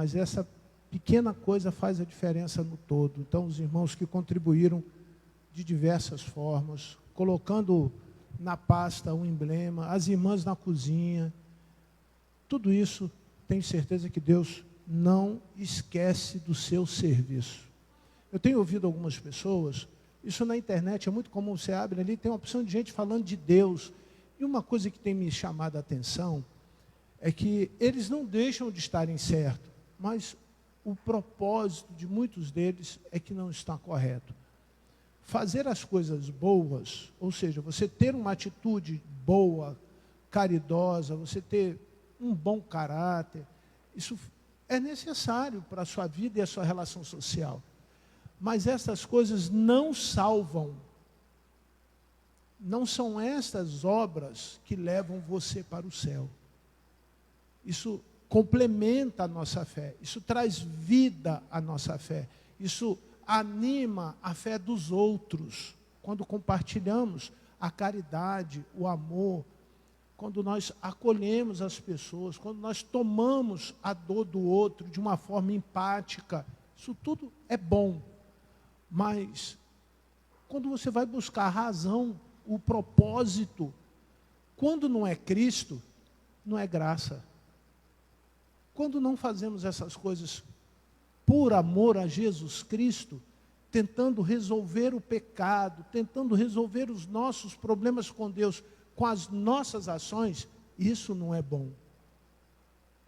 mas essa pequena coisa faz a diferença no todo. Então, os irmãos que contribuíram de diversas formas, colocando na pasta um emblema, as irmãs na cozinha, tudo isso, tenho certeza que Deus não esquece do seu serviço. Eu tenho ouvido algumas pessoas, isso na internet é muito comum, você abre ali, tem uma opção de gente falando de Deus. E uma coisa que tem me chamado a atenção é que eles não deixam de estarem certos, mas o propósito de muitos deles é que não está correto. Fazer as coisas boas, ou seja, você ter uma atitude boa, caridosa, você ter um bom caráter, isso é necessário para a sua vida e a sua relação social. Mas essas coisas não salvam. Não são estas obras que levam você para o céu. Isso complementa a nossa fé. Isso traz vida à nossa fé. Isso anima a fé dos outros. Quando compartilhamos a caridade, o amor, quando nós acolhemos as pessoas, quando nós tomamos a dor do outro de uma forma empática, isso tudo é bom. Mas, quando você vai buscar a razão, o propósito, quando não é Cristo, não é graça. Quando não fazemos essas coisas por amor a Jesus Cristo, tentando resolver o pecado, tentando resolver os nossos problemas com Deus, com as nossas ações, isso não é bom.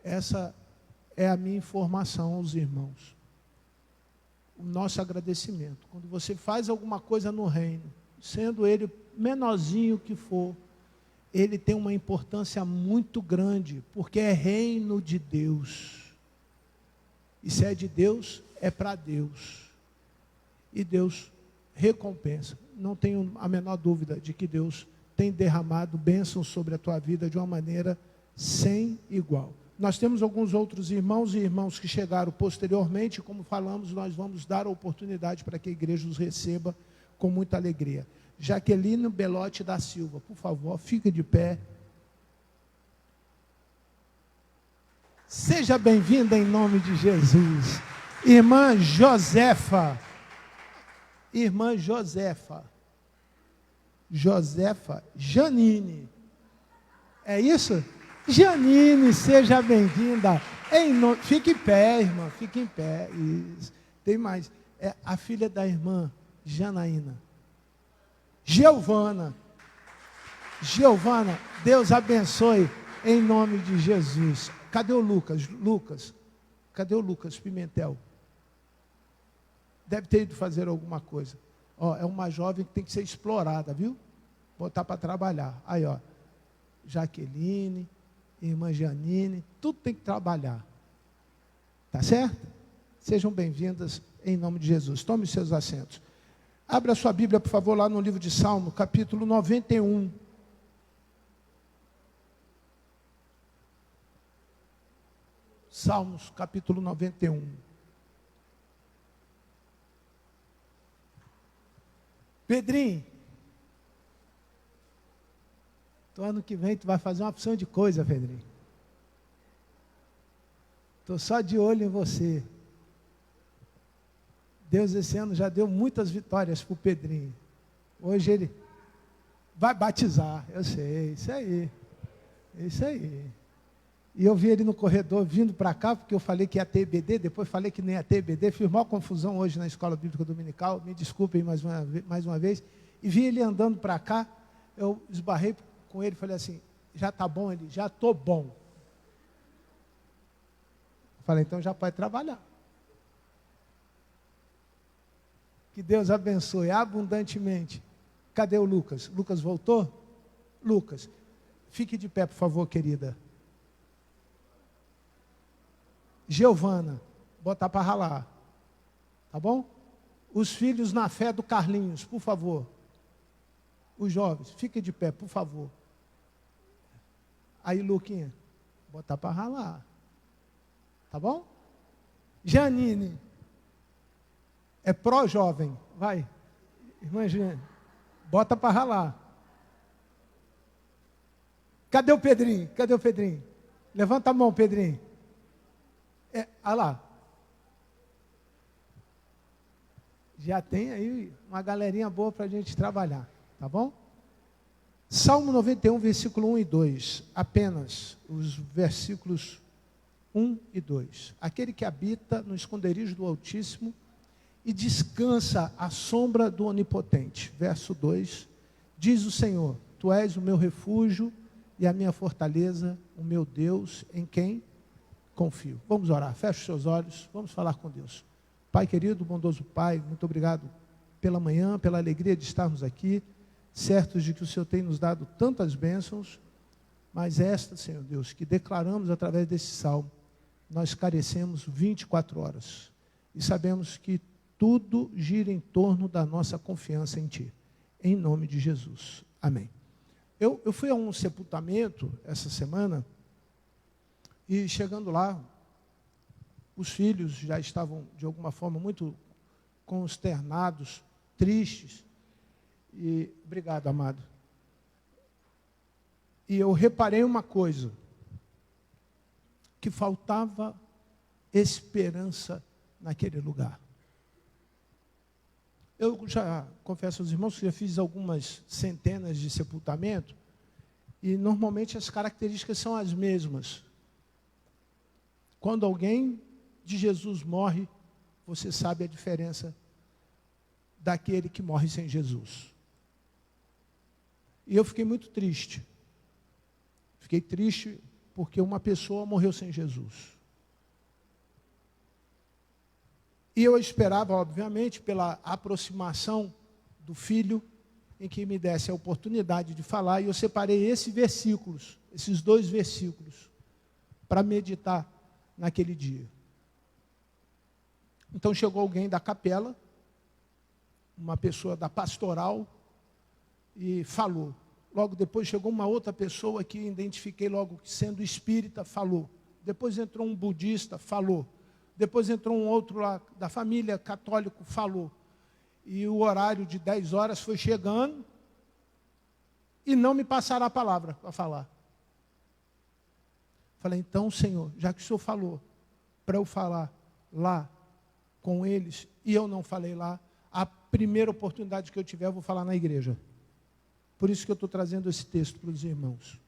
Essa é a minha informação aos irmãos. O nosso agradecimento. Quando você faz alguma coisa no reino, sendo ele menorzinho que for, ele tem uma importância muito grande, porque é reino de Deus. E se é de Deus, é para Deus. E Deus recompensa. Não tenho a menor dúvida de que Deus tem derramado bênçãos sobre a tua vida de uma maneira sem igual. Nós temos alguns outros irmãos e irmãs que chegaram posteriormente, como falamos, nós vamos dar a oportunidade para que a igreja os receba com muita alegria. Jaqueline Belotti da Silva, por favor, fica de pé. Seja bem-vinda em nome de Jesus. Irmã Josefa. Irmã Josefa. Josefa Janine. É isso? Janine, seja bem-vinda. Fique em pé, irmã, fique em pé. Isso. Tem mais. É a filha da irmã Janaína. Giovana, Deus abençoe em nome de Jesus. Cadê o Lucas? Cadê o Lucas Pimentel? Deve ter ido fazer alguma coisa. Ó, é uma jovem que tem que ser explorada, viu? Botar para trabalhar. Aí, ó, Jaqueline, irmã Janine, tudo tem que trabalhar. Tá certo? Sejam bem-vindas em nome de Jesus. Tome os seus assentos. Abra sua Bíblia, por favor, lá no livro de Salmo, capítulo 91. Salmos, capítulo 91. Pedrinho, ano que vem tu vai fazer uma opção de coisa, Pedrinho. Estou só de olho em você. Deus esse ano já deu muitas vitórias para o Pedrinho. Hoje ele vai batizar, eu sei, isso aí. Isso aí. E eu vi ele no corredor vindo para cá, porque eu falei que ia ter EBD, depois falei que não ia ter EBD, fiz maior confusão hoje na Escola Bíblica Dominical, me desculpem mais uma vez. E vi ele andando para cá, eu esbarrei com ele, falei assim, já está bom? Ele, já estou bom. Falei, então já pode trabalhar. Que Deus abençoe abundantemente. Cadê o Lucas? Lucas voltou? Lucas, fique de pé, por favor, querida. Giovana, botar para ralar. Tá bom? Os filhos na fé do Carlinhos, por favor. Os jovens, fiquem de pé, por favor. Aí, Luquinha, botar para ralar. Tá bom? Janine. É pró-jovem, vai, irmã Jeane, bota para ralar. Cadê o Pedrinho? Levanta a mão, Pedrinho. Olha lá. Já tem aí uma galerinha boa para a gente trabalhar, tá bom? Salmo 91, versículo 1 e 2. Apenas os versículos 1 e 2. Aquele que habita no esconderijo do Altíssimo e descansa à sombra do Onipotente. Verso 2. Diz o Senhor, Tu és o meu refúgio e a minha fortaleza, o meu Deus, em quem confio. Vamos orar, feche os seus olhos, vamos falar com Deus. Pai querido, bondoso Pai, muito obrigado pela manhã, pela alegria de estarmos aqui, certos de que o Senhor tem nos dado tantas bênçãos, mas esta, Senhor Deus, que declaramos através desse salmo, nós carecemos 24 horas. E sabemos que tudo gira em torno da nossa confiança em Ti. Em nome de Jesus. Amém. Eu fui a um sepultamento essa semana, e chegando lá, os filhos já estavam, de alguma forma, muito consternados, tristes. E, obrigado, amado. E eu reparei uma coisa, que faltava esperança naquele lugar. Eu já, confesso aos irmãos, que já fiz algumas centenas de sepultamento, e normalmente as características são as mesmas. Quando alguém de Jesus morre, você sabe a diferença daquele que morre sem Jesus. E eu fiquei muito triste. Fiquei triste porque uma pessoa morreu sem Jesus. E eu esperava, obviamente, pela aproximação do filho, em que me desse a oportunidade de falar, e eu separei esses versículos, esses 2 versículos, para meditar naquele dia. Então chegou alguém da capela, uma pessoa da pastoral, e falou. Logo depois chegou uma outra pessoa que identifiquei logo sendo espírita, falou. Depois entrou um budista, falou. Depois entrou um outro lá da família católico, falou. E o horário de 10 horas foi chegando e não me passaram a palavra para falar. Falei, então, Senhor, já que o Senhor falou para eu falar lá com eles, e eu não falei lá, a primeira oportunidade que eu tiver, eu vou falar na igreja. Por isso que eu estou trazendo esse texto para os irmãos.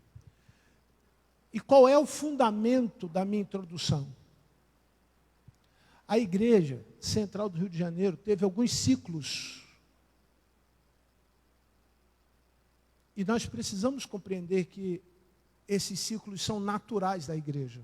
E qual é o fundamento da minha introdução? A Igreja Central do Rio de Janeiro teve alguns ciclos. E nós precisamos compreender que esses ciclos são naturais da igreja.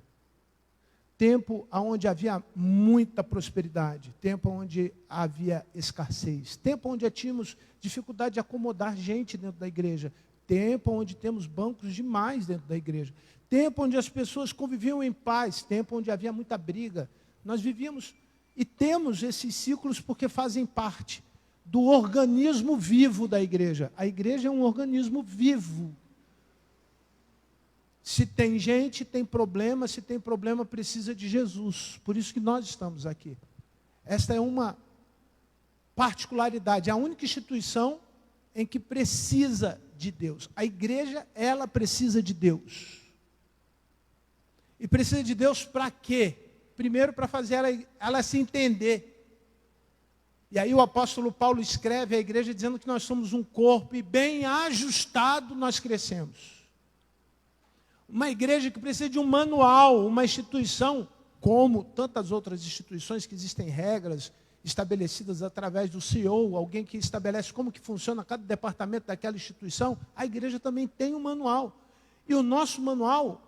Tempo onde havia muita prosperidade, tempo onde havia escassez, tempo onde tínhamos dificuldade de acomodar gente dentro da igreja, tempo onde temos bancos demais dentro da igreja, tempo onde as pessoas conviviam em paz, tempo onde havia muita briga. Nós vivíamos e temos esses ciclos porque fazem parte do organismo vivo da igreja. A igreja é um organismo vivo. Se tem gente, tem problema. Se tem problema, precisa de Jesus. Por isso que nós estamos aqui. Esta é uma particularidade. É a única instituição em que precisa de Deus. A igreja, ela precisa de Deus. E precisa de Deus para quê? Primeiro, para fazer ela se entender. E aí o apóstolo Paulo escreve à igreja dizendo que nós somos um corpo e bem ajustado nós crescemos. Uma igreja que precisa de um manual, uma instituição, como tantas outras instituições que existem regras estabelecidas através do CEO, alguém que estabelece como que funciona cada departamento daquela instituição. A igreja também tem um manual. E o nosso manual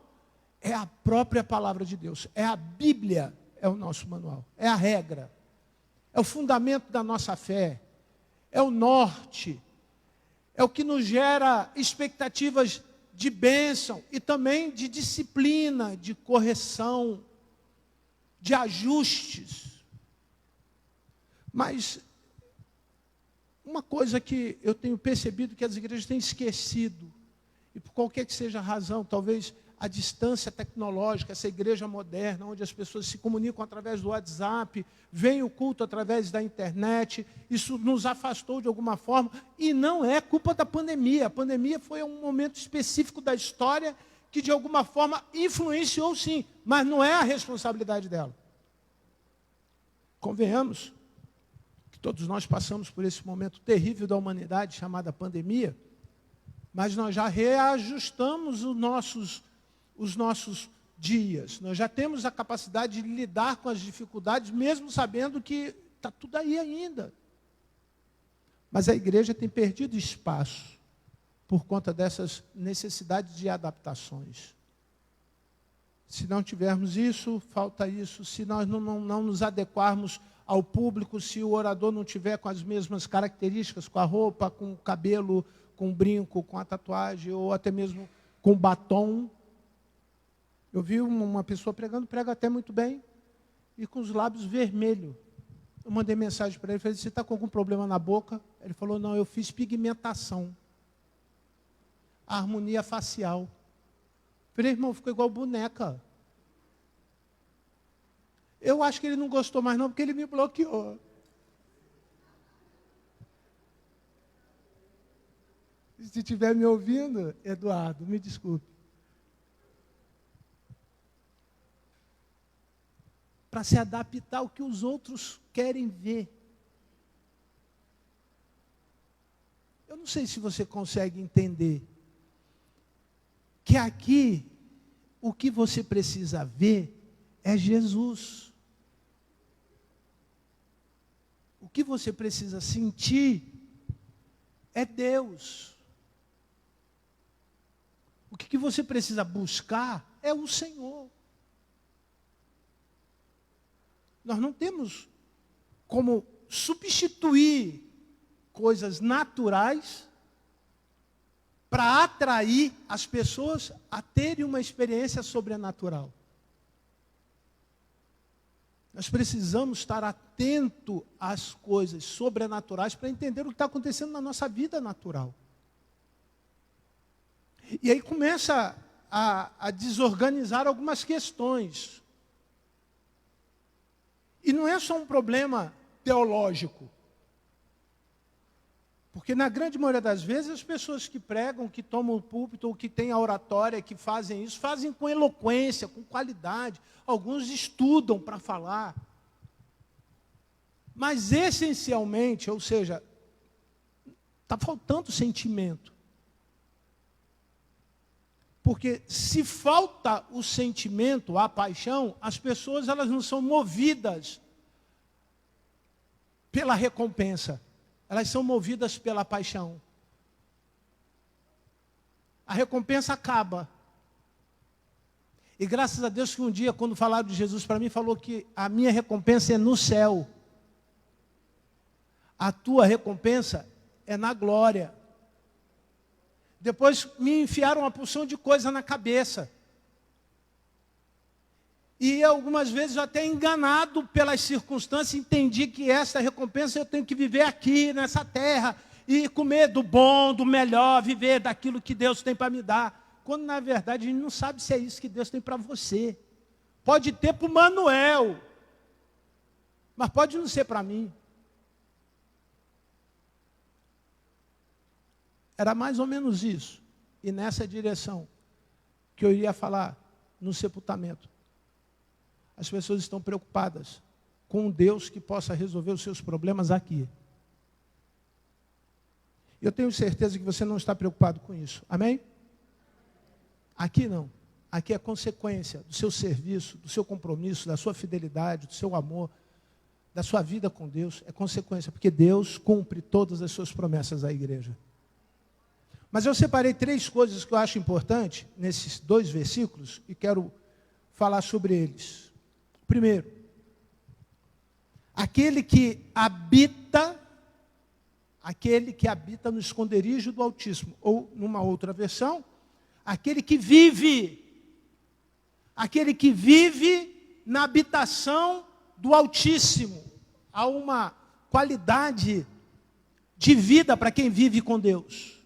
é a própria palavra de Deus. É a Bíblia, é o nosso manual. É a regra. É o fundamento da nossa fé. É o norte. É o que nos gera expectativas de bênção e também de disciplina, de correção, de ajustes. Mas uma coisa que eu tenho percebido que as igrejas têm esquecido, e por qualquer que seja a razão, talvez a distância tecnológica, essa igreja moderna, onde as pessoas se comunicam através do WhatsApp, veem o culto através da internet, isso nos afastou de alguma forma, e não é culpa da pandemia. A pandemia foi um momento específico da história que de alguma forma influenciou sim, mas não é a responsabilidade dela. convenhamos que todos nós passamos por esse momento terrível da humanidade chamada pandemia, mas nós já reajustamos os nossos dias. Nós já temos a capacidade de lidar com as dificuldades, mesmo sabendo que está tudo aí ainda. Mas a igreja tem perdido espaço por conta dessas necessidades de adaptações. Se não tivermos isso, falta isso. Se nós não nos adequarmos ao público, se o orador não tiver com as mesmas características, com a roupa, com o cabelo, com o brinco, com a tatuagem, ou até mesmo com batom. Eu vi uma pessoa pregando, prega até muito bem, e com os lábios vermelhos. Eu mandei mensagem para ele, falei, você está com algum problema na boca? Ele falou, não, eu fiz pigmentação. A harmonia facial. Falei, irmão, ficou igual boneca. Eu acho que ele não gostou mais não, porque ele me bloqueou. Se estiver me ouvindo, Eduardo, me desculpe. Para se adaptar ao que os outros querem ver. Eu não sei se você consegue entender que aqui o que você precisa ver é Jesus. O que você precisa sentir é Deus. O que você precisa buscar é o Senhor. Nós não temos como substituir coisas naturais para atrair as pessoas a terem uma experiência sobrenatural. Nós precisamos estar atentos às coisas sobrenaturais para entender o que está acontecendo na nossa vida natural. E aí começa a desorganizar algumas questões. E não é só um problema teológico. Porque na grande maioria das vezes as pessoas que pregam, que tomam o púlpito, ou que têm a oratória, que fazem isso, fazem com eloquência, com qualidade. Alguns estudam para falar. Mas essencialmente, ou seja, está faltando sentimento. Porque se falta o sentimento, a paixão, as pessoas elas não são movidas pela recompensa. Elas são movidas pela paixão. A recompensa acaba. E graças a Deus que um dia, quando falaram de Jesus para mim, falou que a minha recompensa é no céu. A tua recompensa é na glória. Depois me enfiaram uma porção de coisa na cabeça. E algumas vezes eu até enganado pelas circunstâncias, entendi que essa recompensa eu tenho que viver aqui, nessa terra, e comer do bom, do melhor, viver daquilo que Deus tem para me dar. Quando na verdade a gente não sabe se é isso que Deus tem para você. Pode ter para o Manuel, mas pode não ser para mim. Era mais ou menos isso, e nessa direção, que eu iria falar no sepultamento. As pessoas estão preocupadas com um Deus que possa resolver os seus problemas aqui. Eu tenho certeza que você não está preocupado com isso, amém? Aqui não, aqui é consequência do seu serviço, do seu compromisso, da sua fidelidade, do seu amor, da sua vida com Deus, é consequência, porque Deus cumpre todas as suas promessas à igreja. Mas eu separei 3 coisas que eu acho importantes nesses 2 versículos e quero falar sobre eles. Primeiro, aquele que habita no esconderijo do Altíssimo, ou numa outra versão, aquele que vive na habitação do Altíssimo. Há uma qualidade de vida para quem vive com Deus.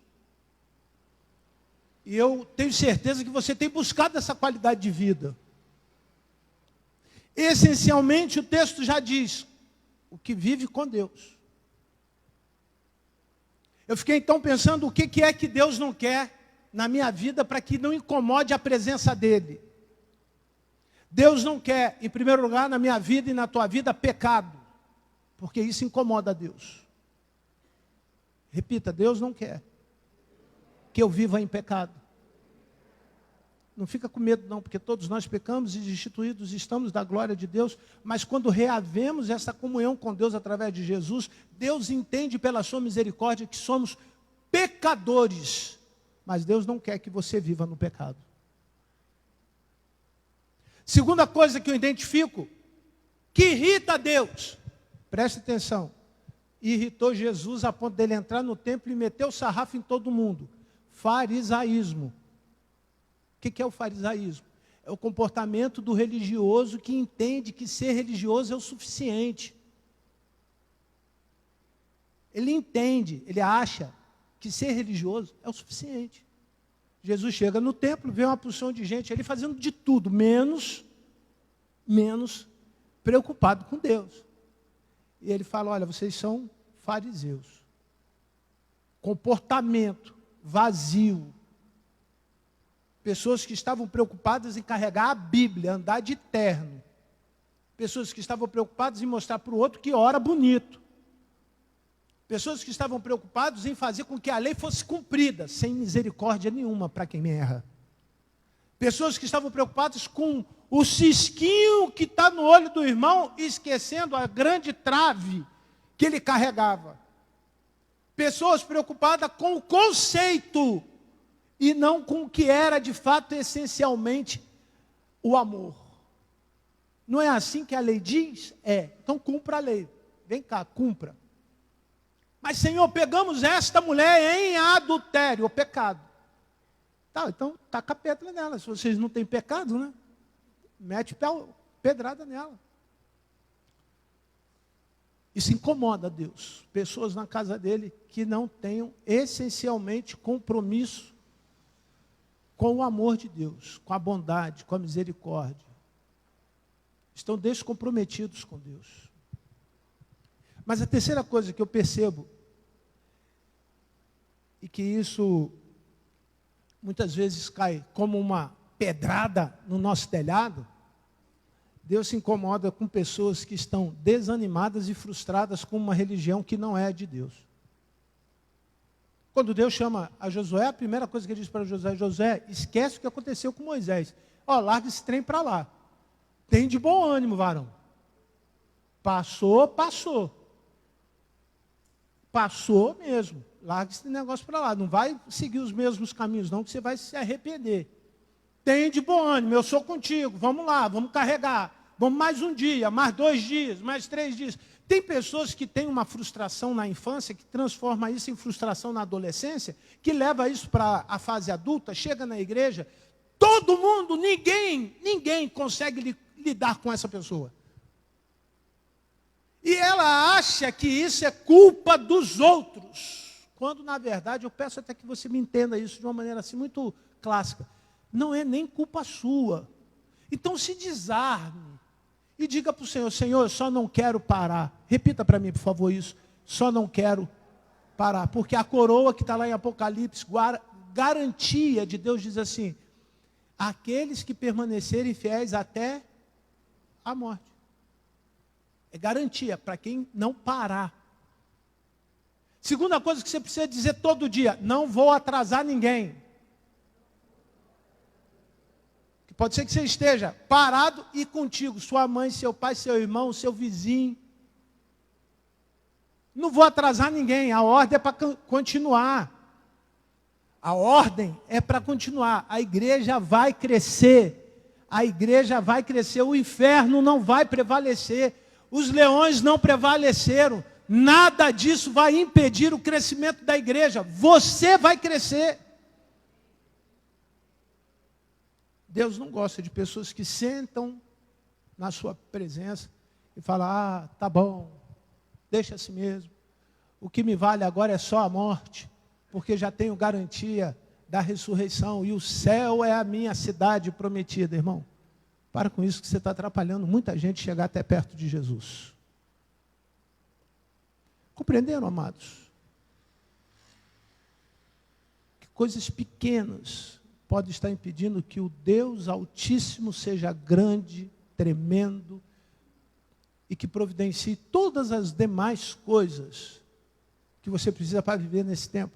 E eu tenho certeza que você tem buscado essa qualidade de vida. Essencialmente, o texto já diz, o que vive com Deus. Eu fiquei então pensando o que é que Deus não quer na minha vida para que não incomode a presença dEle. Deus não quer, em primeiro lugar, na minha vida e na tua vida, pecado. porque isso incomoda a Deus. Repita, Deus não quer que eu viva em pecado. Não fica com medo não, porque todos nós pecamos e destituídos estamos da glória de Deus, mas quando reavemos essa comunhão com Deus através de Jesus, Deus entende pela sua misericórdia que somos pecadores, mas Deus não quer que você viva no pecado. Segunda coisa que eu identifico, que irrita a Deus, preste atenção, irritou Jesus a ponto dele entrar no templo e meter o sarrafo em todo mundo, farisaísmo. O que é o farisaísmo? É o comportamento do religioso que entende que ser religioso é o suficiente. Ele entende, ele acha que ser religioso é o suficiente. Jesus chega no templo, vê uma porção de gente ali fazendo de tudo, menos preocupado com Deus. E ele fala, olha, vocês são fariseus. Comportamento vazio. Pessoas que estavam preocupadas em carregar a Bíblia, andar de terno. Pessoas que estavam preocupadas em mostrar para o outro que ora bonito. Pessoas que estavam preocupadas em fazer com que a lei fosse cumprida, sem misericórdia nenhuma para quem erra. Pessoas que estavam preocupadas com o cisquinho que está no olho do irmão, esquecendo a grande trave que ele carregava. Pessoas preocupadas com o conceito e não com o que era de fato essencialmente o amor. Não é assim que a lei diz? É. Então cumpra a lei. Vem cá, cumpra. Mas Senhor, pegamos esta mulher em adultério, o pecado. Tá, então taca a pedra nela. Se vocês não têm pecado, né? Mete pedrada nela. Isso incomoda a Deus. Pessoas na casa dele que não tenham essencialmente compromisso com o amor de Deus, com a bondade, com a misericórdia. Estão descomprometidos com Deus. Mas a terceira coisa que eu percebo, e que isso muitas vezes cai como uma pedrada no nosso telhado, Deus se incomoda com pessoas que estão desanimadas e frustradas com uma religião que não é de Deus. Quando Deus chama a Josué, a primeira coisa que ele diz para Josué, Josué, esquece o que aconteceu com Moisés. Ó, larga esse trem para lá. Tem de bom ânimo, varão. Passou, passou. Passou mesmo. Larga esse negócio para lá. Não vai seguir os mesmos caminhos, não, que você vai se arrepender. Tem de bom ânimo, eu sou contigo. Vamos lá, vamos carregar. Vamos mais um dia, mais 2 dias, mais 3 dias. Tem pessoas que têm uma frustração na infância, que transforma isso em frustração na adolescência, que leva isso para a fase adulta, chega na igreja, todo mundo, ninguém consegue lidar com essa pessoa. E ela acha que isso é culpa dos outros, quando na verdade, eu peço até que você me entenda isso de uma maneira assim muito clássica, não é nem culpa sua. Então se desarme. E diga para o Senhor, Senhor, eu só não quero parar. Repita para mim, por favor, isso. Só não quero parar. Porque a coroa que está lá em Apocalipse, garantia de Deus diz assim, aqueles que permanecerem fiéis até a morte. É garantia para quem não parar. Segunda coisa que você precisa dizer todo dia, não vou atrasar ninguém. Pode ser que você esteja parado e contigo, sua mãe, seu pai, seu irmão, seu vizinho. Não vou atrasar ninguém, a ordem é para continuar. A ordem é para continuar. A igreja vai crescer. A igreja vai crescer. O inferno não vai prevalecer. Os leões não prevaleceram. Nada disso vai impedir o crescimento da igreja. Você vai crescer. Deus não gosta de pessoas que sentam na sua presença e falam, ah, tá bom, deixa assim mesmo. O que me vale agora é só a morte, porque já tenho garantia da ressurreição e o céu é a minha cidade prometida, irmão. Para com isso que você está atrapalhando muita gente chegar até perto de Jesus. Compreenderam, amados? Que coisas pequenas pode estar impedindo que o Deus Altíssimo seja grande, tremendo, e que providencie todas as demais coisas que você precisa para viver nesse tempo.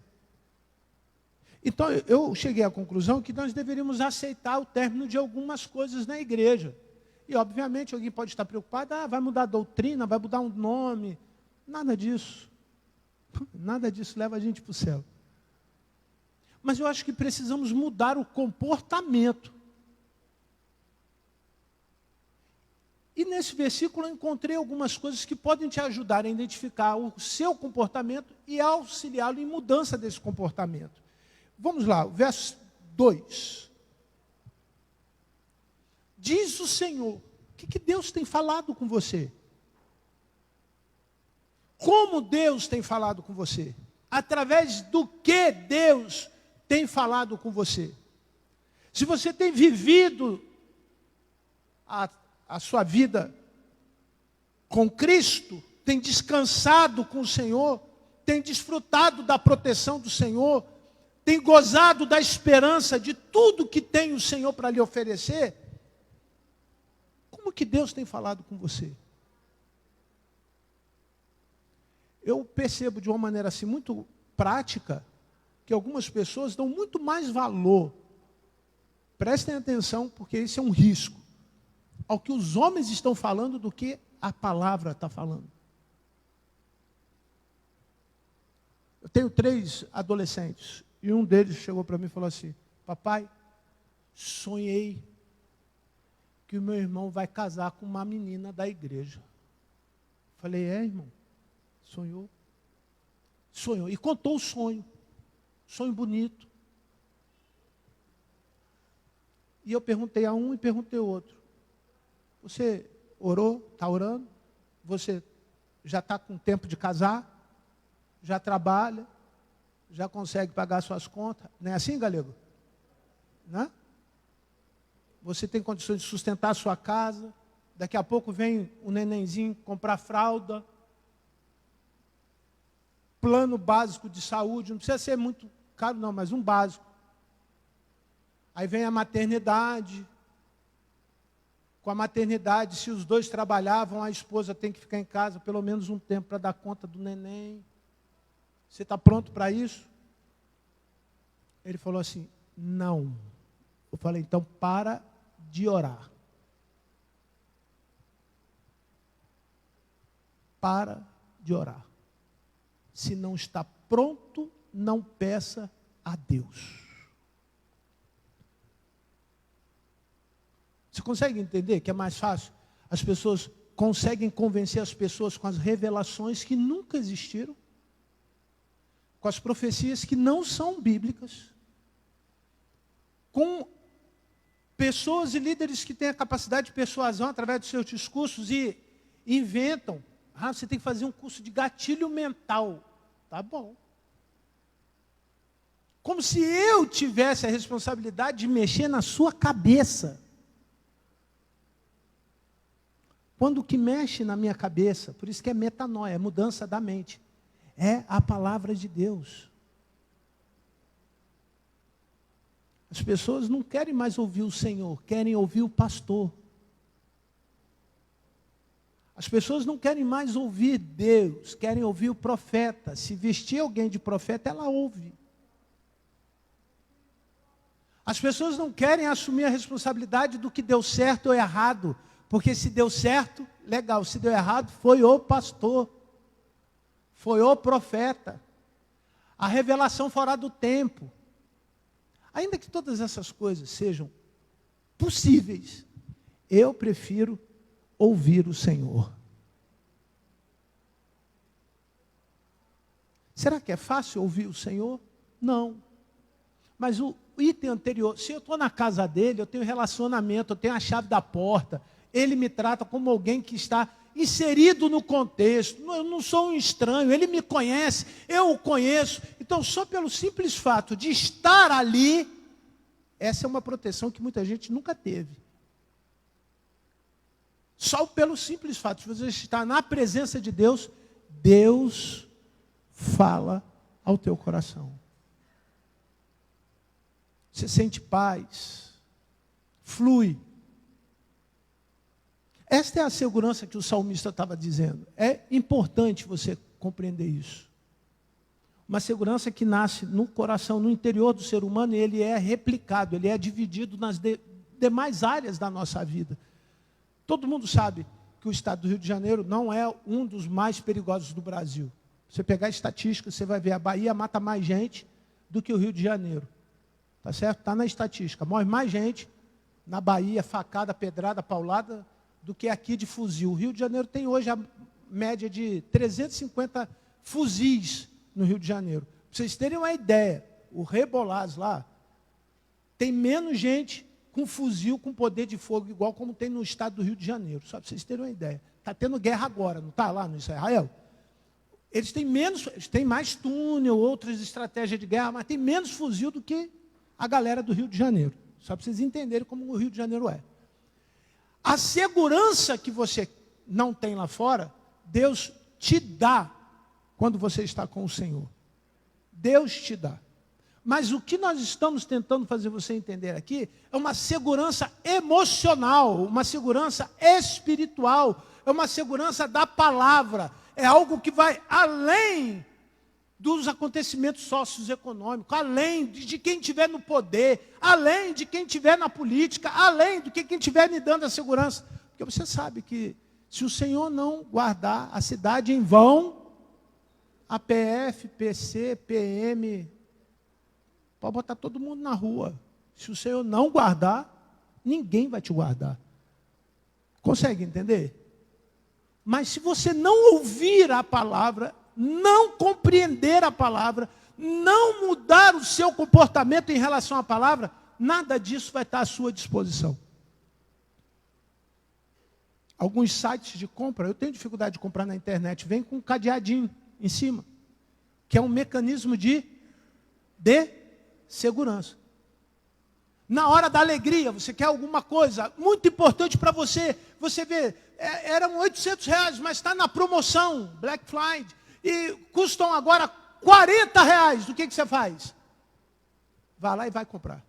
Então, eu cheguei à conclusão que nós deveríamos aceitar o término de algumas coisas na igreja. E, obviamente, alguém pode estar preocupado, vai mudar a doutrina, vai mudar um nome. Nada disso. Nada disso leva a gente para o céu. Mas eu acho que precisamos mudar o comportamento. E nesse versículo eu encontrei algumas coisas que podem te ajudar a identificar o seu comportamento e auxiliá-lo em mudança desse comportamento. Vamos lá, o verso 2. Diz o Senhor, o que Deus tem falado com você? Como Deus tem falado com você? Através do que Deus tem falado com você? Se você tem vivido a sua vida com Cristo, tem descansado com o Senhor, tem desfrutado da proteção do Senhor, tem gozado da esperança de tudo que tem o Senhor para lhe oferecer, como que Deus tem falado com você? Eu percebo de uma maneira assim muito prática, que algumas pessoas dão muito mais valor, prestem atenção, porque esse é um risco, ao que os homens estão falando do que a palavra está falando. Eu tenho 3 adolescentes, e um deles chegou para mim e falou assim, papai, sonhei que o meu irmão vai casar com uma menina da igreja. Falei, irmão? Sonhou? Sonhou. E contou o sonho. Sonho bonito. E eu perguntei a um e perguntei ao outro. Você orou? Está orando? Você já está com tempo de casar? Já trabalha? Já consegue pagar suas contas? Não é assim, galego? Né? Você tem condições de sustentar a sua casa? Daqui a pouco vem o nenenzinho comprar fralda. Plano básico de saúde, não precisa ser muito caro não, mas um básico. Aí vem a maternidade. Com a maternidade, se os 2 trabalhavam, a esposa tem que ficar em casa pelo menos um tempo para dar conta do neném. Você está pronto para isso? Ele falou assim, não. Eu falei, então para de orar. Para de orar. Se não está pronto, não peça a Deus. Você consegue entender que é mais fácil? As pessoas conseguem convencer as pessoas com as revelações que nunca existiram, com as profecias que não são bíblicas, com pessoas e líderes que têm a capacidade de persuasão através dos seus discursos e inventam. Você tem que fazer um curso de gatilho mental. Tá bom. Como se eu tivesse a responsabilidade de mexer na sua cabeça. Quando o que mexe na minha cabeça, por isso que é metanoia, é mudança da mente, é a palavra de Deus. As pessoas não querem mais ouvir o Senhor, querem ouvir o pastor. As pessoas não querem mais ouvir Deus, querem ouvir o profeta. Se vestir alguém de profeta, ela ouve. As pessoas não querem assumir a responsabilidade do que deu certo ou errado, porque se deu certo, legal, se deu errado, foi o pastor, foi o profeta. A revelação fora do tempo. Ainda que todas essas coisas sejam possíveis, eu prefiro ouvir o Senhor. Será que é fácil ouvir o Senhor? Não. Mas o item anterior, se eu estou na casa dele, eu tenho relacionamento, eu tenho a chave da porta, ele me trata como alguém que está inserido no contexto, eu não sou um estranho, ele me conhece, eu o conheço. Então, só pelo simples fato de estar ali, essa é uma proteção que muita gente nunca teve. Só pelo simples fato de você estar na presença de Deus, Deus fala ao teu coração. Você sente paz, flui. Esta é a segurança que o salmista estava dizendo. É importante você compreender isso. Uma segurança que nasce no coração, no interior do ser humano, e ele é replicado, ele é dividido nas demais áreas da nossa vida. Todo mundo sabe que o estado do Rio de Janeiro não é um dos mais perigosos do Brasil. Você pegar a estatística, você vai ver, a Bahia mata mais gente do que o Rio de Janeiro. Tá certo? Está na estatística. Morre mais gente na Bahia, facada, pedrada, paulada, do que aqui de fuzil. O Rio de Janeiro tem hoje a média de 350 fuzis no Rio de Janeiro. Para vocês terem uma ideia, o Rebolás lá tem menos gente com fuzil, com poder de fogo, igual como tem no estado do Rio de Janeiro. Só para vocês terem uma ideia. Está tendo guerra agora, não está lá no Israel? Eles têm mais túnel, outras estratégias de guerra, mas tem menos fuzil do que a galera do Rio de Janeiro. Só para vocês entenderem como o Rio de Janeiro é. A segurança que você não tem lá fora, Deus te dá quando você está com o Senhor. Deus te dá. Mas o que nós estamos tentando fazer você entender aqui é uma segurança emocional, uma segurança espiritual, é uma segurança da palavra, é algo que vai além dos acontecimentos socioeconômicos, além de quem estiver no poder, além de quem estiver na política, além do que quem estiver me dando a segurança. Porque você sabe que se o Senhor não guardar a cidade em vão, a PF, PC, PM, pode botar todo mundo na rua. Se o Senhor não guardar, ninguém vai te guardar. Consegue entender? Mas se você não ouvir a palavra, não compreender a palavra, não mudar o seu comportamento em relação à palavra, nada disso vai estar à sua disposição. Alguns sites de compra, eu tenho dificuldade de comprar na internet, vem com um cadeadinho em cima, que é um mecanismo de segurança. Na hora da alegria, você quer alguma coisa muito importante para você, você vê, eram R$800, mas está na promoção, Black Friday, e custam agora R$40. O que você faz? Vai lá e vai comprar.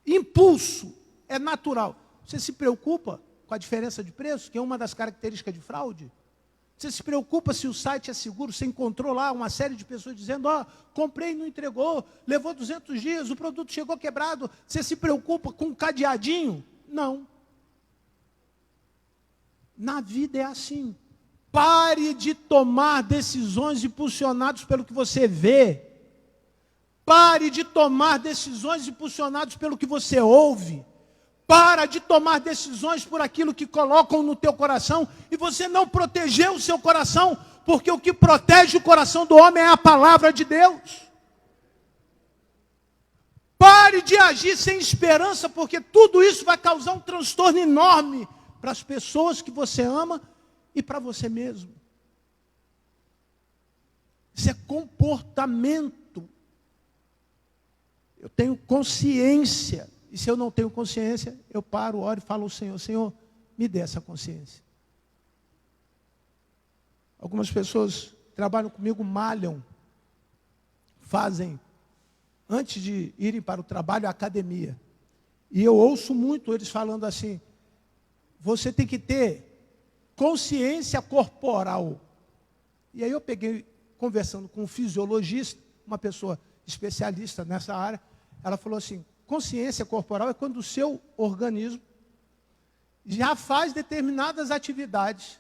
Impulso, é natural. Você se preocupa com a diferença de preço, que é uma das características de fraude? Você se preocupa se o site é seguro? Você encontrou lá uma série de pessoas dizendo, comprei e não entregou, levou 200 dias, o produto chegou quebrado. Você se preocupa com um cadeadinho? Não. Na vida é assim. Pare de tomar decisões impulsionadas pelo que você vê. Pare de tomar decisões impulsionadas pelo que você ouve. Para de tomar decisões por aquilo que colocam no teu coração e você não protegeu o seu coração, porque o que protege o coração do homem é a palavra de Deus. Pare de agir sem esperança, porque tudo isso vai causar um transtorno enorme para as pessoas que você ama e para você mesmo. Isso é comportamento. Eu tenho consciência. E se eu não tenho consciência, eu paro, oro e falo ao Senhor, Senhor, me dê essa consciência. Algumas pessoas que trabalham comigo malham, fazem, antes de irem para o trabalho, a academia. E eu ouço muito eles falando assim, você tem que ter consciência corporal. E aí eu peguei, conversando com um fisiologista, uma pessoa especialista nessa área, ela falou assim, consciência corporal é quando o seu organismo já faz determinadas atividades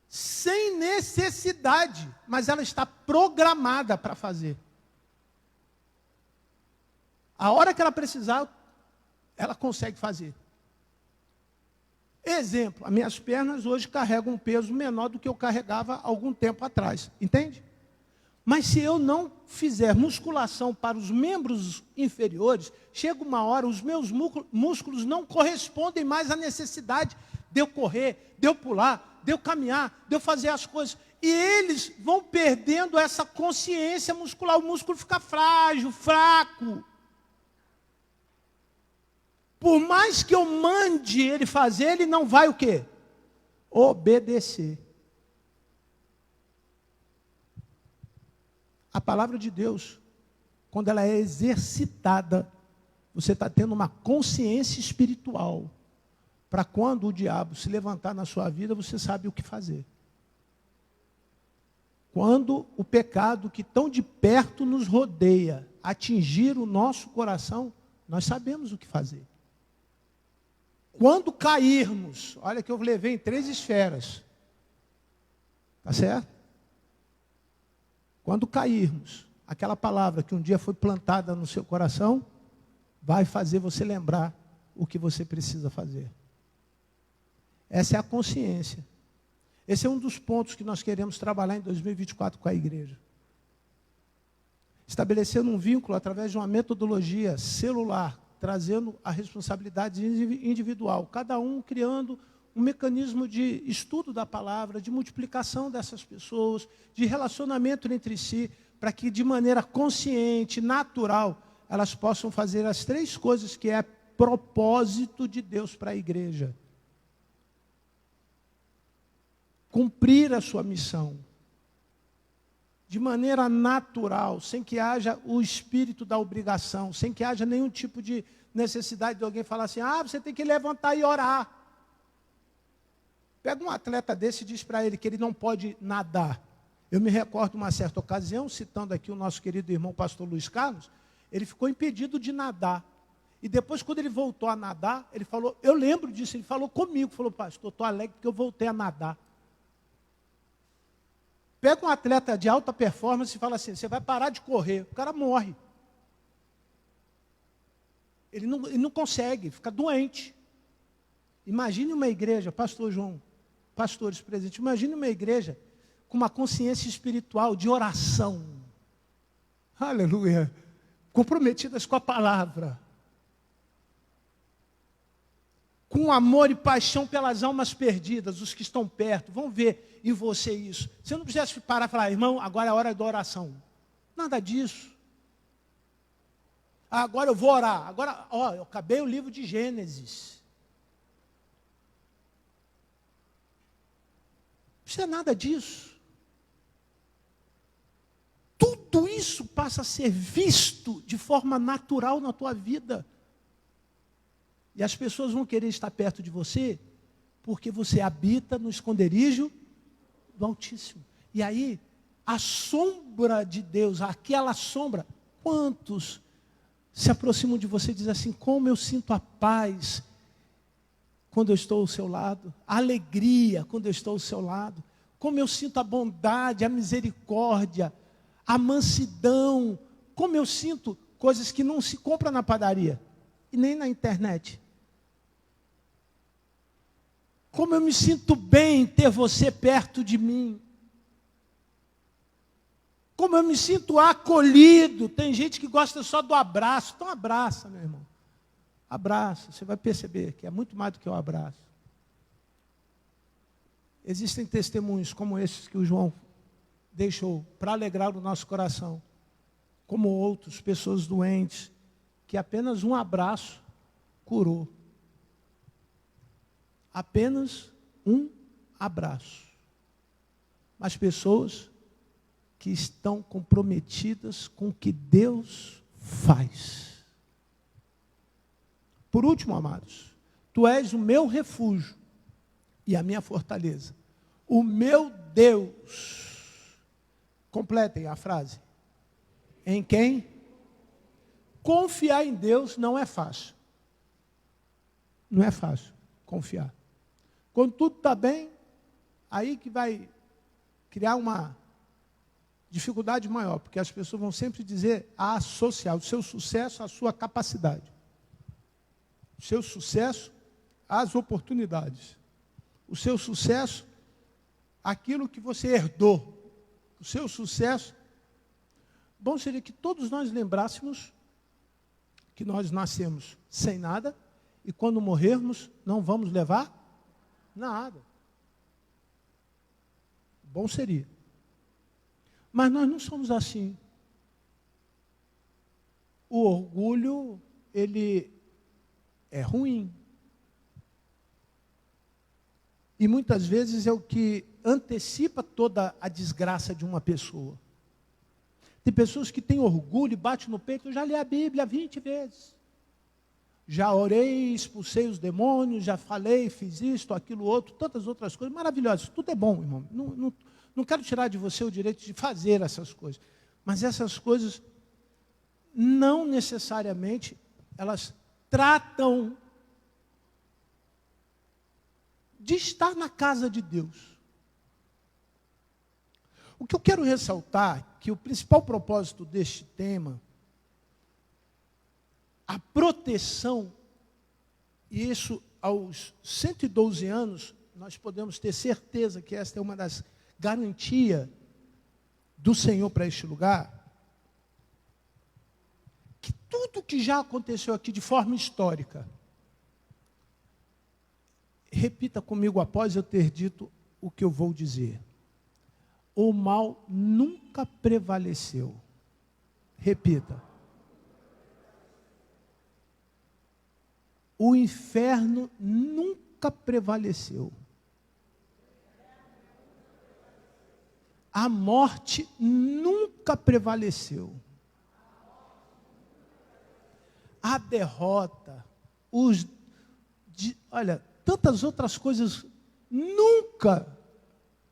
sem necessidade, mas ela está programada para fazer. A hora que ela precisar, ela consegue fazer. Exemplo, as minhas pernas hoje carregam um peso menor do que eu carregava há algum tempo atrás. Entende? Mas se eu não fizer musculação para os membros inferiores, chega uma hora, os meus músculos não correspondem mais à necessidade de eu correr, de eu pular, de eu caminhar, de eu fazer as coisas. E eles vão perdendo essa consciência muscular. O músculo fica frágil, fraco. Por mais que eu mande ele fazer, ele não vai o quê? Obedecer. A palavra de Deus, quando ela é exercitada, você está tendo uma consciência espiritual. para quando o diabo se levantar na sua vida, você sabe o que fazer. Quando o pecado que tão de perto nos rodeia atingir o nosso coração, nós sabemos o que fazer. Quando cairmos, olha que eu levei em 3 esferas. Tá certo? Quando cairmos, aquela palavra que um dia foi plantada no seu coração, vai fazer você lembrar o que você precisa fazer. Essa é a consciência. Esse é um dos pontos que nós queremos trabalhar em 2024 com a igreja. Estabelecendo um vínculo através de uma metodologia celular, trazendo a responsabilidade individual, cada um criando um mecanismo de estudo da palavra, de multiplicação dessas pessoas, de relacionamento entre si, para que de maneira consciente, natural, elas possam fazer as 3 coisas que é propósito de Deus para a igreja. Cumprir a sua missão de maneira natural, sem que haja o espírito da obrigação, sem que haja nenhum tipo de necessidade de alguém falar assim, você tem que levantar e orar. Pega um atleta desse e diz para ele que ele não pode nadar. Eu me recordo de uma certa ocasião, citando aqui o nosso querido irmão pastor Luiz Carlos, ele ficou impedido de nadar. E depois, quando ele voltou a nadar, ele falou, eu lembro disso, ele falou comigo, falou, pastor, estou alegre porque eu voltei a nadar. Pega um atleta de alta performance e fala assim, você vai parar de correr, o cara morre. Ele não consegue, fica doente. Imagine uma igreja, pastor João, pastores presentes, imagine uma igreja com uma consciência espiritual de oração. Aleluia. Comprometidas com a palavra. Com amor e paixão pelas almas perdidas, os que estão perto, vão ver em você isso. Você não precisa parar e falar, irmão, agora é a hora da oração. Nada disso. Agora eu vou orar. Agora, eu acabei o livro de Gênesis. Não precisa nada disso. Tudo isso passa a ser visto de forma natural na tua vida. E as pessoas vão querer estar perto de você, porque você habita no esconderijo do Altíssimo. E aí, a sombra de Deus, aquela sombra, quantos se aproximam de você e dizem assim, como eu sinto a paz quando eu estou ao seu lado, a alegria quando eu estou ao seu lado, como eu sinto a bondade, a misericórdia, a mansidão, como eu sinto coisas que não se compram na padaria e nem na internet. Como eu me sinto bem ter você perto de mim. Como eu me sinto acolhido. Tem gente que gosta só do abraço. Então abraça, meu irmão. Abraça. Você vai perceber que é muito mais do que um abraço. Existem testemunhos como esses que o João deixou para alegrar o nosso coração. Como outros, pessoas doentes, que apenas um abraço curou. Apenas um abraço. Mas pessoas que estão comprometidas com o que Deus faz. Por último, amados, tu és o meu refúgio e a minha fortaleza. O meu Deus. Completem a frase. Em quem? Confiar em Deus não é fácil. Não é fácil confiar. Quando tudo está bem, aí que vai criar uma dificuldade maior, porque as pessoas vão sempre dizer a associar o seu sucesso à sua capacidade. O seu sucesso às oportunidades. O seu sucesso àquilo que você herdou. O seu sucesso. Bom seria que todos nós lembrássemos que nós nascemos sem nada e quando morrermos não vamos levar nada. Bom seria. Mas nós não somos assim. O orgulho, ele é ruim. E muitas vezes é o que antecipa toda a desgraça de uma pessoa. Tem pessoas que têm orgulho e batem no peito, eu já li a Bíblia 20 vezes. já orei, expulsei os demônios, já falei, fiz isto, aquilo, outro, tantas outras coisas maravilhosas. Tudo é bom, irmão. Não quero tirar de você o direito de fazer essas coisas. Mas essas coisas, não necessariamente, elas tratam de estar na casa de Deus. O que eu quero ressaltar, que o principal propósito deste tema, a proteção, e isso aos 112 anos, nós podemos ter certeza que esta é uma das garantias do Senhor para este lugar, que tudo que já aconteceu aqui de forma histórica, repita comigo após eu ter dito o que eu vou dizer. O mal nunca prevaleceu. Repita. O inferno nunca prevaleceu. A morte nunca prevaleceu. A derrota, olha, tantas outras coisas, nunca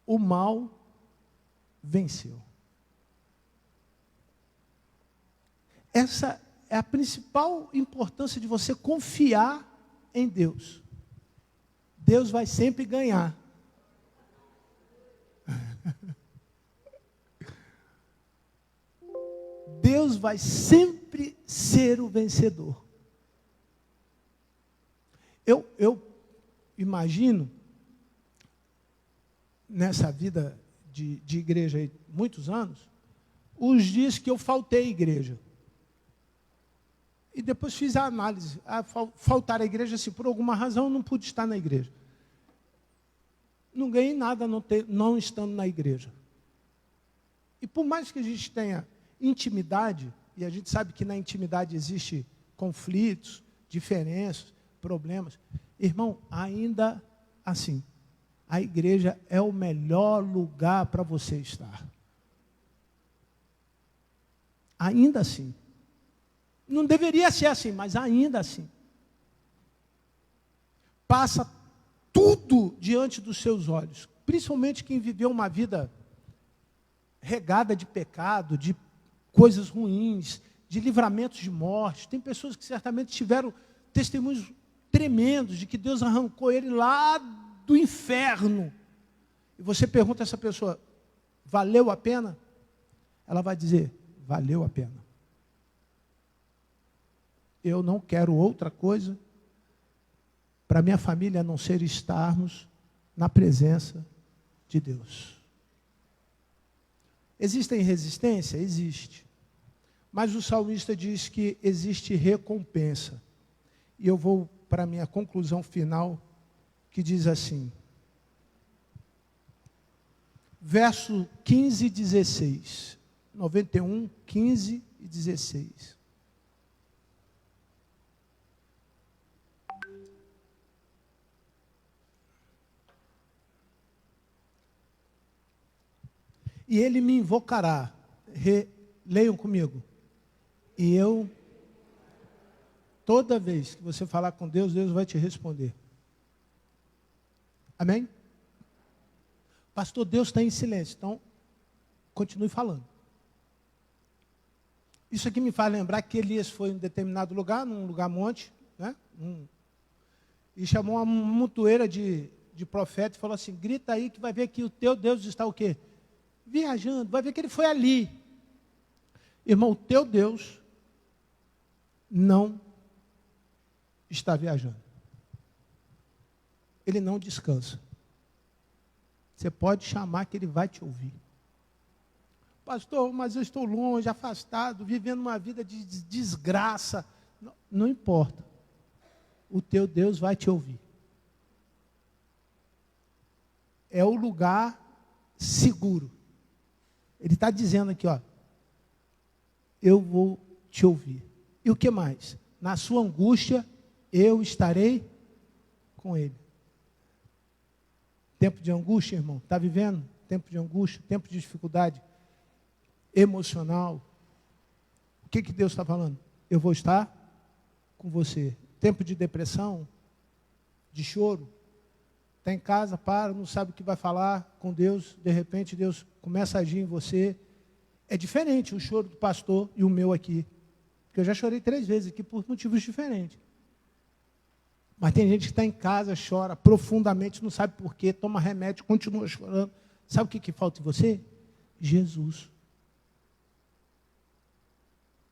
o mal venceu. Essa é a principal importância de você confiar em Deus. Deus vai sempre ganhar. Deus vai sempre ser o vencedor. Eu imagino, nessa vida de igreja aí, muitos anos, os dias que eu faltei à igreja. E depois fiz a análise. Faltar à igreja, se por alguma razão eu não pude estar na igreja. Não ganhei nada não estando na igreja. E por mais que a gente tenha intimidade, e a gente sabe que na intimidade existe conflitos, diferenças, problemas. Irmão, ainda assim, a igreja é o melhor lugar para você estar. Ainda assim. Não deveria ser assim, mas ainda assim. Passa tudo diante dos seus olhos. Principalmente quem viveu uma vida regada de pecado, de coisas ruins, de livramentos de morte. Tem pessoas que certamente tiveram testemunhos tremendos de que Deus arrancou ele lá do inferno. E você pergunta a essa pessoa, valeu a pena? Ela vai dizer, valeu a pena. Eu não quero outra coisa para minha família a não ser estarmos na presença de Deus. Existem resistência? Existe. Mas o salmista diz que existe recompensa. E eu vou para a minha conclusão final, que diz assim. Verso 15 e 16. 91, 15 e 16. E ele me invocará. Leiam comigo. E eu, toda vez que você falar com Deus, Deus vai te responder. Amém? Pastor, Deus está em silêncio. Então, continue falando. Isso aqui me faz lembrar que Elias foi em um determinado lugar, num lugar monte, né? E chamou uma montoeira de profeta e falou assim, grita aí que vai ver que o teu Deus está o quê? Viajando, vai ver que ele foi ali. Irmão, o teu Deus não está viajando. Ele não descansa. Você pode chamar que ele vai te ouvir. Pastor, mas eu estou longe, afastado, vivendo uma vida de desgraça. Não importa. O teu Deus vai te ouvir. É o lugar seguro. Ele está dizendo aqui, ó, eu vou te ouvir. E o que mais? Na sua angústia, eu estarei com ele. Tempo de angústia, irmão, está vivendo? Tempo de angústia, tempo de dificuldade emocional. O que Deus está falando? Eu vou estar com você. tempo de depressão, de choro, está em casa, não sabe o que vai falar com Deus, de repente Deus começa a agir em você. É diferente o choro do pastor e o meu aqui. Porque eu já chorei 3 vezes aqui por motivos diferentes. Mas tem gente que está em casa, chora profundamente, não sabe por quê, toma remédio, continua chorando. Sabe o que falta em você? Jesus.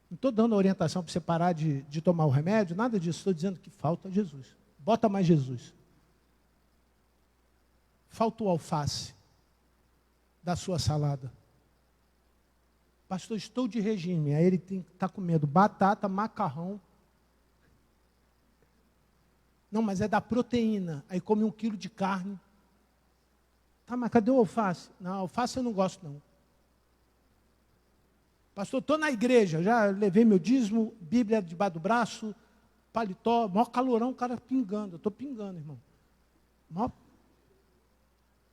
Não estou dando a orientação para você parar de tomar o remédio, nada disso. Estou dizendo que falta Jesus. Bota mais Jesus. Falta o alface da sua salada. Pastor, estou de regime. Aí ele está comendo batata, macarrão. Não, mas é da proteína. Aí come 1 quilo de carne. Tá, mas cadê o alface? Não, alface eu não gosto não. Pastor, estou na igreja, já levei meu dízimo, Bíblia debaixo do braço, paletó, maior calorão, o cara pingando. Eu estou pingando, irmão.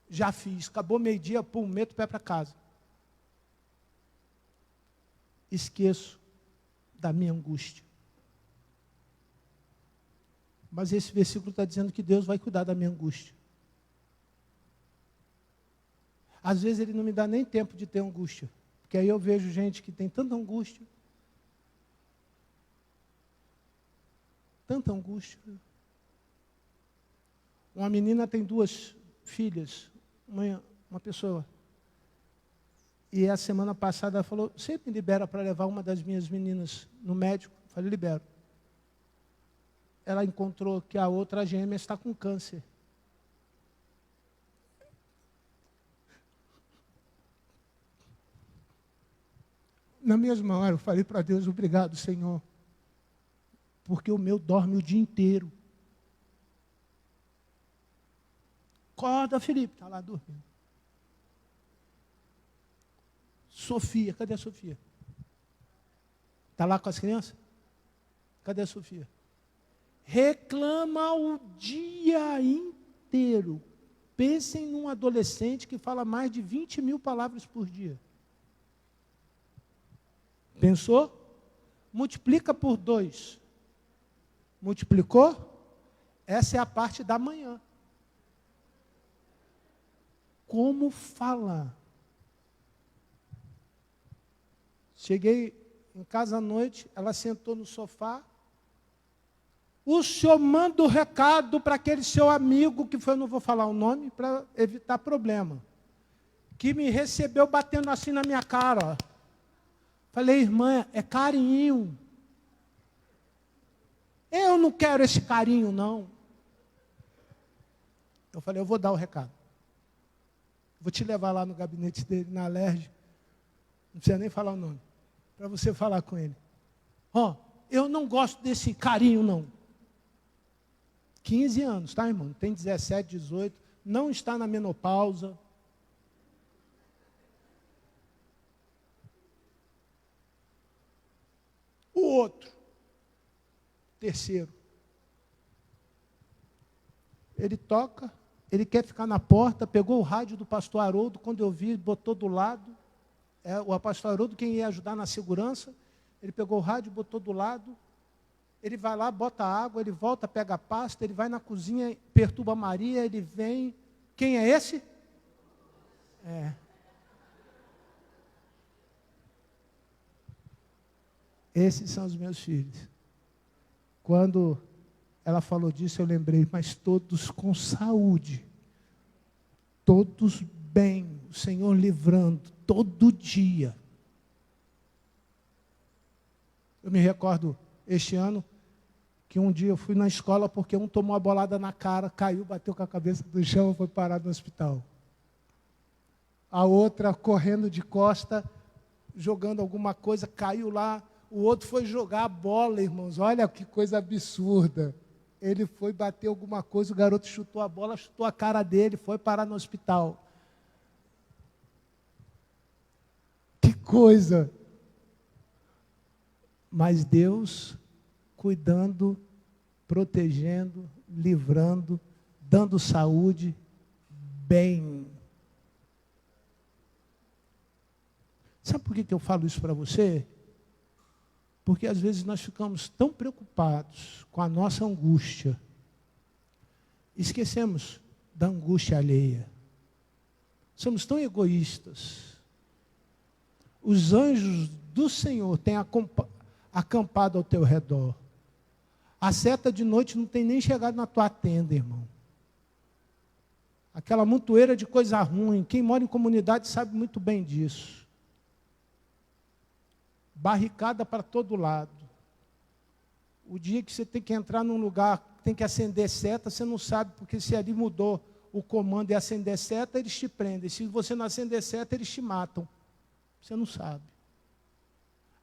Já fiz, acabou meio-dia, meto o pé para casa. Esqueço da minha angústia. Mas esse versículo está dizendo que Deus vai cuidar da minha angústia. Às vezes Ele não me dá nem tempo de ter angústia. Porque aí eu vejo gente que tem tanta angústia. Tanta angústia. Uma menina tem 2 filhas. Uma pessoa. E a semana passada ela falou, você me libera para levar uma das minhas meninas no médico? Eu falei, libero. Ela encontrou que a outra gêmea está com câncer. Na mesma hora eu falei para Deus, obrigado, Senhor, porque o meu dorme o dia inteiro. Acorda, Felipe, está lá dormindo. Sofia, cadê a Sofia? Está lá com as crianças? Cadê a Sofia? Reclama o dia inteiro. Pensem num adolescente que fala mais de 20.000 palavras por dia. Pensou? Multiplica por 2. Multiplicou? Essa é a parte da manhã. Como fala? Cheguei em casa à noite, ela sentou no sofá. O senhor manda o recado para aquele seu amigo, que foi, eu não vou falar o nome, para evitar problema, que me recebeu batendo assim na minha cara, ó. Falei, irmã, é carinho. Eu não quero esse carinho, não. Eu falei, eu vou dar o recado. Vou te levar lá no gabinete dele, na Alerj. Não precisa nem falar o nome. Para você falar com ele. Eu não gosto desse carinho, não. 15 anos, tá, irmão? Tem 17, 18. Não está na menopausa. O outro, terceiro, ele toca, ele quer ficar na porta, pegou o rádio do pastor Haroldo, quando eu vi, botou do lado, o pastor Haroldo quem ia ajudar na segurança, ele pegou o rádio, botou do lado, ele vai lá, bota água, ele volta, pega a pasta, ele vai na cozinha, perturba a Maria, ele vem, quem é esse? Esses são os meus filhos. Quando ela falou disso, eu lembrei, mas todos com saúde, todos bem, o Senhor livrando, todo dia. Eu me recordo, este ano, que um dia eu fui na escola porque um tomou uma bolada na cara, caiu, bateu com a cabeça no chão e foi parar no hospital. A outra, correndo de costa, jogando alguma coisa, caiu lá. O outro foi jogar a bola, irmãos. Olha que coisa absurda. Ele foi bater alguma coisa, o garoto chutou a bola, chutou a cara dele, foi parar no hospital. Que coisa! Mas Deus cuidando, protegendo, livrando, dando saúde, bem. Sabe por que eu falo isso para você? Porque às vezes nós ficamos tão preocupados com a nossa angústia, esquecemos da angústia alheia. Somos tão egoístas. Os anjos do Senhor têm acampado ao teu redor. A seta de noite não tem nem chegado na tua tenda, irmão. Aquela montoeira de coisa ruim, quem mora em comunidade sabe muito bem disso. Barricada para todo lado. O dia que você tem que entrar num lugar, tem que acender seta, você não sabe, porque se ali mudou o comando e acender seta, eles te prendem. Se você não acender seta, eles te matam. Você não sabe.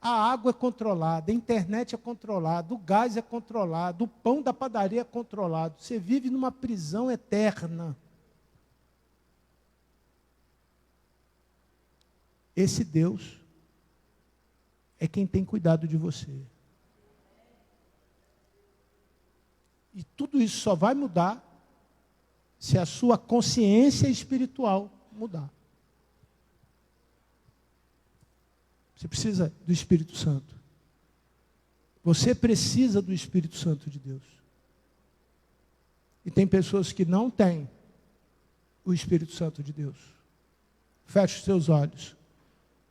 A água é controlada, a internet é controlada, o gás é controlado, o pão da padaria é controlado. Você vive numa prisão eterna. Esse Deus é quem tem cuidado de você. E tudo isso só vai mudar se a sua consciência espiritual mudar. Você precisa do Espírito Santo. Você precisa do Espírito Santo de Deus. E tem pessoas que não têm o Espírito Santo de Deus. Feche os seus olhos.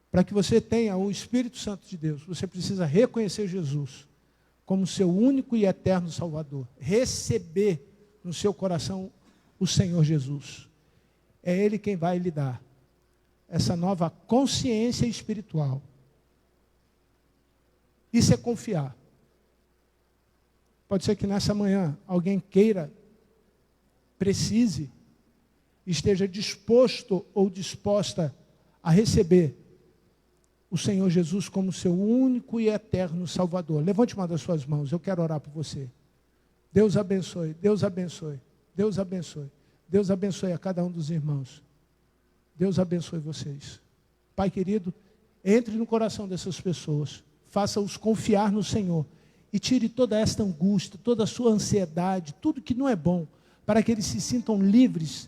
Para que você tenha o Espírito Santo de Deus, você precisa reconhecer Jesus como seu único e eterno Salvador. Receber no seu coração o Senhor Jesus. É Ele quem vai lhe dar essa nova consciência espiritual. Isso é confiar. Pode ser que nessa manhã alguém queira, precise, esteja disposto ou disposta a receber o Senhor Jesus como seu único e eterno Salvador. Levante uma das suas mãos, eu quero orar por você. Deus abençoe, Deus abençoe, Deus abençoe. Deus abençoe a cada um dos irmãos. Deus abençoe vocês. Pai querido, entre no coração dessas pessoas. Faça-os confiar no Senhor. E tire toda esta angústia, toda a sua ansiedade, tudo que não é bom, para que eles se sintam livres,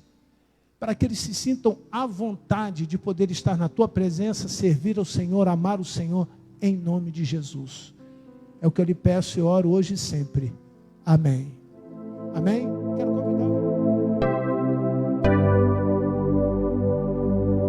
para que eles se sintam à vontade de poder estar na tua presença, servir ao Senhor, amar o Senhor, em nome de Jesus. É o que eu lhe peço e oro hoje e sempre. Amém. Amém?